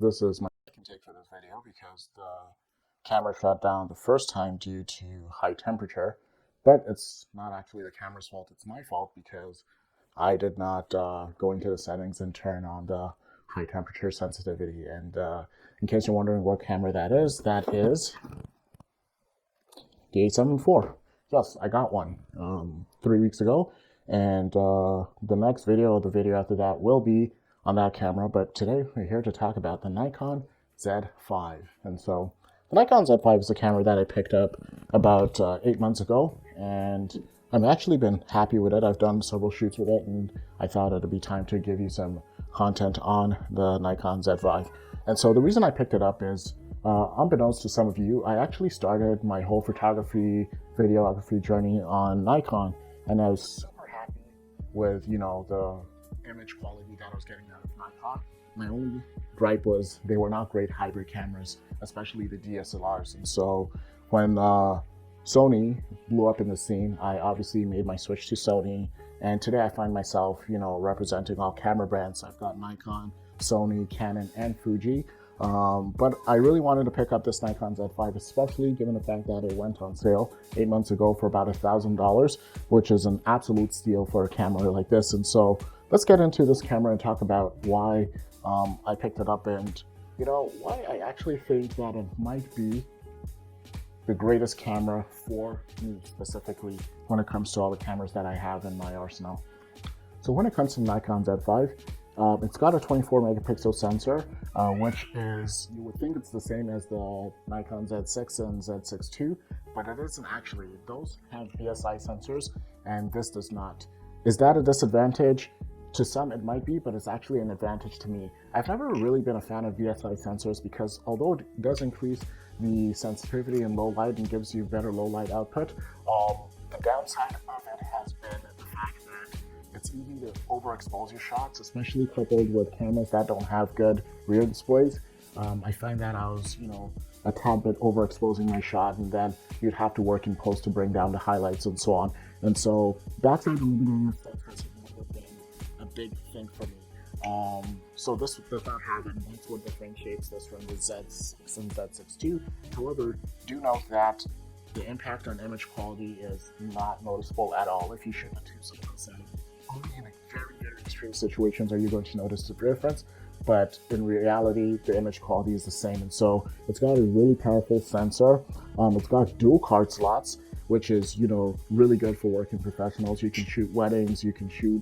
This is my second take for this video because the camera shut down the first time due to high temperature, but it's not actually the camera's fault, it's my fault because I did not go into the settings and turn on the high temperature sensitivity. And in case you're wondering what camera that is the A7 IV. Yes, I got one 3 weeks ago, and the next video or the video after that will be on that camera. But today we're here to talk about the Nikon Z5. And so the Nikon Z5 is a camera that I picked up about 8 months ago, and I've actually been happy with it. I've done several shoots with it, and I thought it'd be time to give you some content on the Nikon Z5. And so the reason I picked it up is unbeknownst to some of you, I actually started my whole photography, videography journey on Nikon, and I was super happy with, the image quality that I was getting out of Nikon. My only gripe was they were not great hybrid cameras, especially the DSLRs. And so when Sony blew up in the scene, I obviously made my switch to Sony. And today I find myself, representing all camera brands. I've got Nikon, Sony, Canon, and Fuji. But I really wanted to pick up this Nikon Z5, especially given the fact that it went on sale 8 months ago for about $1,000, which is an absolute steal for a camera like this. And so let's get into this camera and talk about why I picked it up and, why I actually think that it might be the greatest camera for me specifically when it comes to all the cameras that I have in my arsenal. So when it comes to Nikon Z5, it's got a 24 megapixel sensor, which is, you would think it's the same as the Nikon Z6 and Z6 II, but it isn't actually. Those have BSI sensors, and this does not. Is that a disadvantage? To some it might be, but it's actually an advantage to me. I've never really been a fan of BSI sensors because although it does increase the sensitivity in low light and gives you better low light output, the downside of it has been the fact that it's easy to overexpose your shots, especially coupled with cameras that don't have good rear displays. I find that I was, a tad bit overexposing my shot, and then you'd have to work in post to bring down the highlights and so on. And so that's a big thing for me. So this does not have it. That's what differentiates this from the Z6 and Z6 II. However, do note that the impact on image quality is not noticeable at all if you shoot the 2.7. Only in very, very extreme situations are you going to notice the difference, but in reality, the image quality is the same. And so it's got a really powerful sensor. It's got dual card slots, which is, really good for working professionals. You can shoot weddings, you can shoot,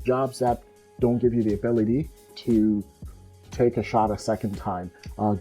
jobs that don't give you the ability to take a shot a second time.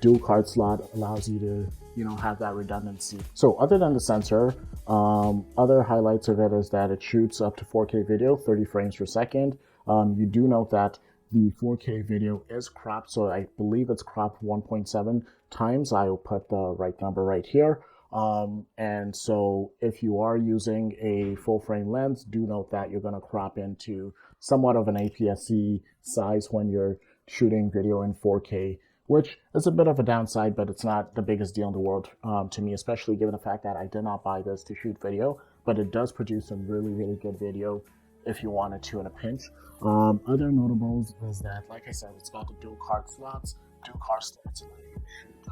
Dual card slot allows you to, have that redundancy. So other than the sensor, other highlights of it is that it shoots up to 4K video, 30 frames per second. You do note that the 4K video is cropped, so I believe it's cropped 1.7 times. I will put the right number right here. And so if you are using a full frame lens, do note that you're going to crop into somewhat of an APS-C size when you're shooting video in 4K, which is a bit of a downside, but it's not the biggest deal in the world to me, especially given the fact that I did not buy this to shoot video, but it does produce some really, really good video if you wanted to in a pinch. Other notables is that, like I said, it's got the dual card slots, and then you can shoot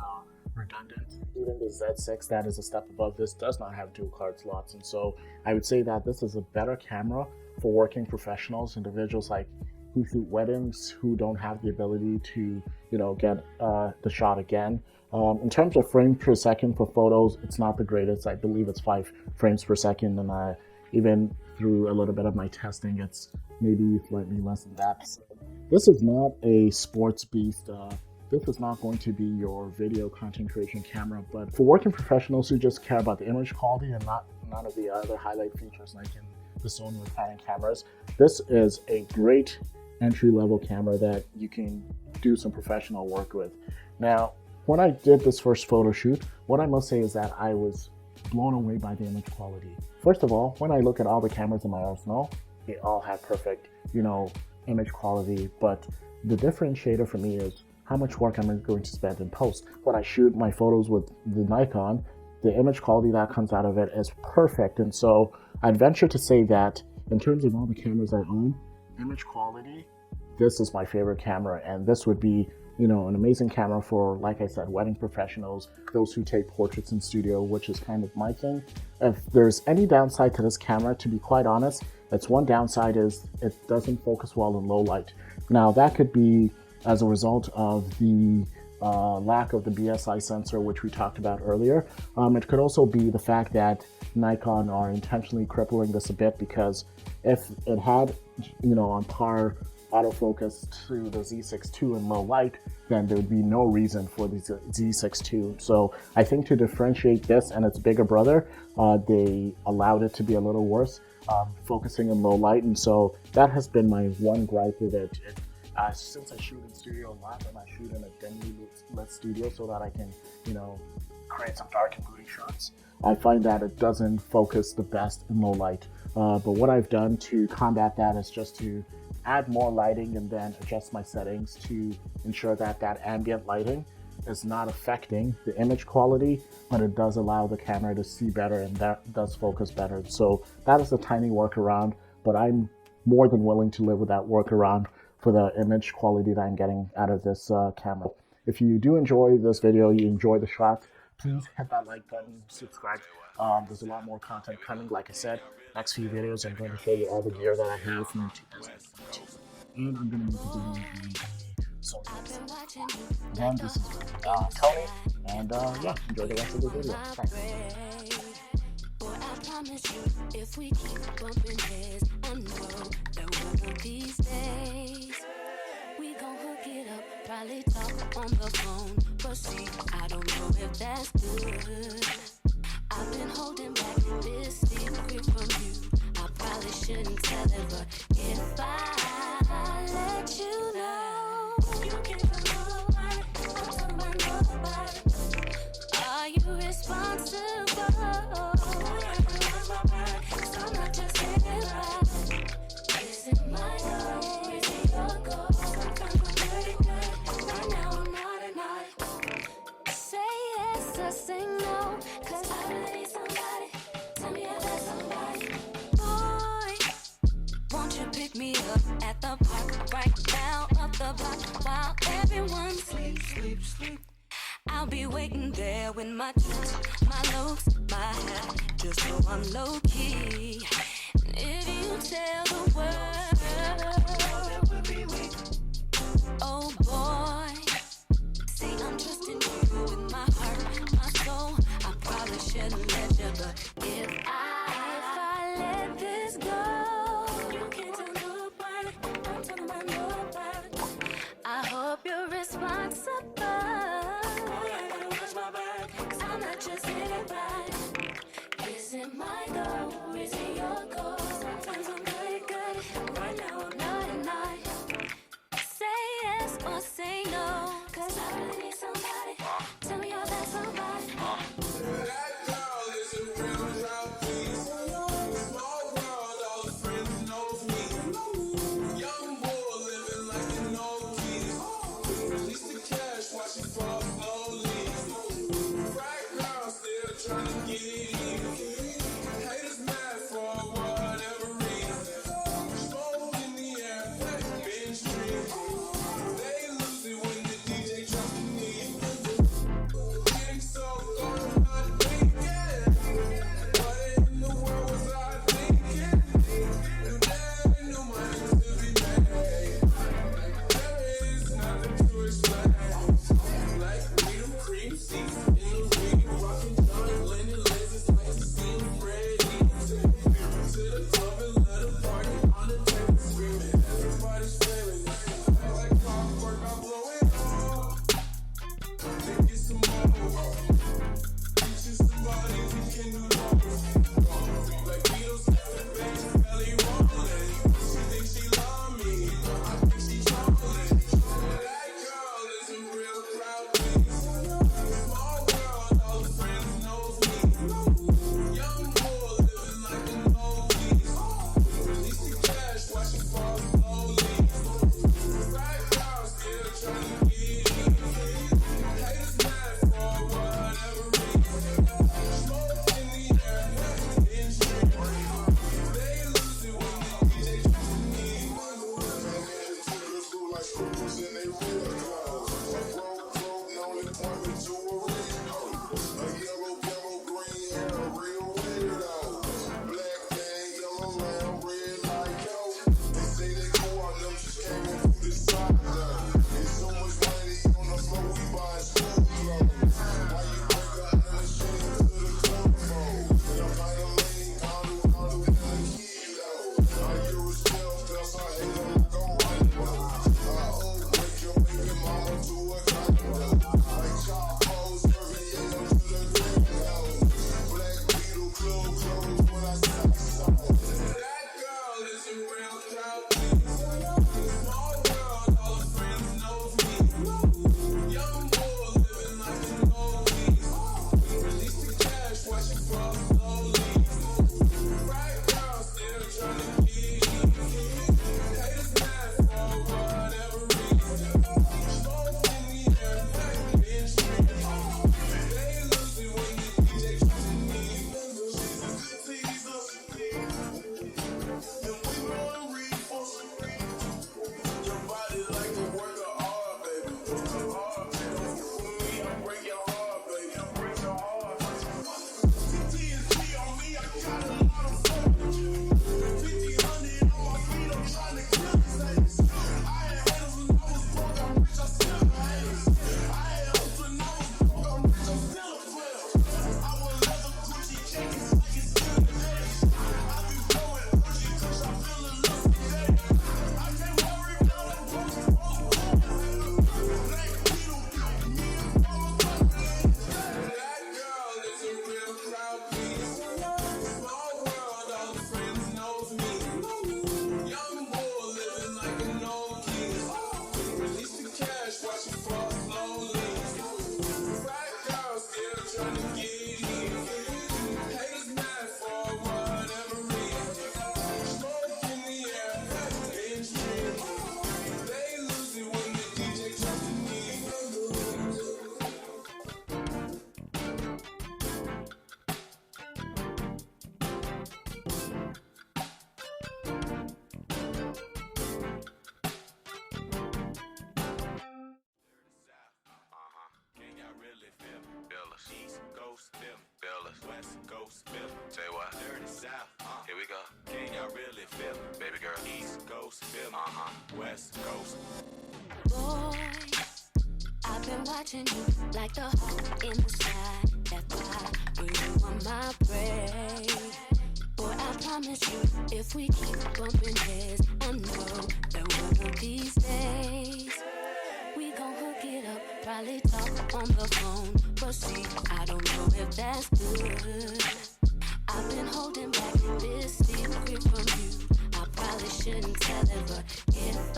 redundant. Even the Z6 that is a step above this does not have dual card slots, and so I would say that this is a better camera for working professionals, individuals like who shoot weddings, who don't have the ability to, get the shot again. In terms of frames per second for photos, it's not the greatest. I believe it's 5 frames per second, and even through a little bit of my testing, it's maybe slightly less than that. So this is not a sports beast. This is not going to be your video content creation camera, but for working professionals who just care about the image quality and none of the other highlight features like in the Sony or Canon cameras, this is a great entry-level camera that you can do some professional work with. Now, when I did this first photo shoot, what I must say is that I was blown away by the image quality. First of all, when I look at all the cameras in my arsenal, they all have perfect, image quality, but the differentiator for me is how much work I'm going to spend in post. When I shoot my photos with the Nikon, the image quality that comes out of it is perfect. And so I'd venture to say that in terms of all the cameras I own, image quality, this is my favorite camera, and this would be an amazing camera for, like I said, wedding professionals, those who take portraits in studio, which is kind of my thing. If there's any downside to this camera, to be quite honest, its one downside is it doesn't focus well in low light. Now, that could be as a result of the lack of the BSI sensor, which we talked about earlier. It could also be the fact that Nikon are intentionally crippling this a bit, because if it had, on par autofocus to the Z6 II in low light, then there would be no reason for the Z6 II. So I think to differentiate this and its bigger brother, they allowed it to be a little worse, focusing in low light. And so that has been my one gripe with it. Since I shoot in studio a lot, and I shoot in a dimly lit studio so that I can, create some dark and moody shots, I find that it doesn't focus the best in low light. But what I've done to combat that is just to add more lighting and then adjust my settings to ensure that that ambient lighting is not affecting the image quality, but it does allow the camera to see better and that does focus better. So that is a tiny workaround, but I'm more than willing to live with that workaround for the image quality that I'm getting out of this camera. If you do enjoy this video, you enjoy the shots, please hit that like button, subscribe. There's a lot more content coming. Like I said, next few videos I'm going to show you all the gear that I have from 2022, and I'm going to make a video on social media. Again, this is Tony, and yeah, enjoy the rest of the video. Thanks. I promise you, if we keep bumping heads, I know that one of these days we gon' hook it up, probably talk on the phone. But see, I don't know if that's good. I've been holding back this secret from you. I probably shouldn't tell it, but if I let you know, you can't come over, I'm talking about nobody. Are you responsible? Me up at the park right now, up the block while everyone sleeps. I'll be waiting there with my tricks, my looks, my hat, just so I'm low key. If you tell the world, oh boy, see I'm trusting you with my heart, my soul. I probably shouldn't let you, but if I let this go, you can't tell nobody. I'm talking about nobody. I hope you're responsible. I'm not just anybody. Is it my goal? Is it your goal? Sometimes I'm good. Right now I'm not. Say yes or say no, 'cause I really need somebody. Tell me you're that somebody. That girl is a real drop piece. Small world, all the friends knows me. Young boy living like an old geese. Release the cash, watch it fall slowly. Right girl still trying to get it in. Haters mad for what Coast, East Coast, them fellas, West Coast, them. Say what? Dirty South, here we go. Can y'all really feel it? Baby girl, East Coast, them, West Coast. Boy, I've been watching you like the hawk in the sky. That's why you are my prey. Boy, I promise you, if we keep bumping heads, I know that one of these days we gon' hook it up, probably talk on the phone. But see, I don't know if that's good. I've been holding back this secret from you. I probably shouldn't tell it, but if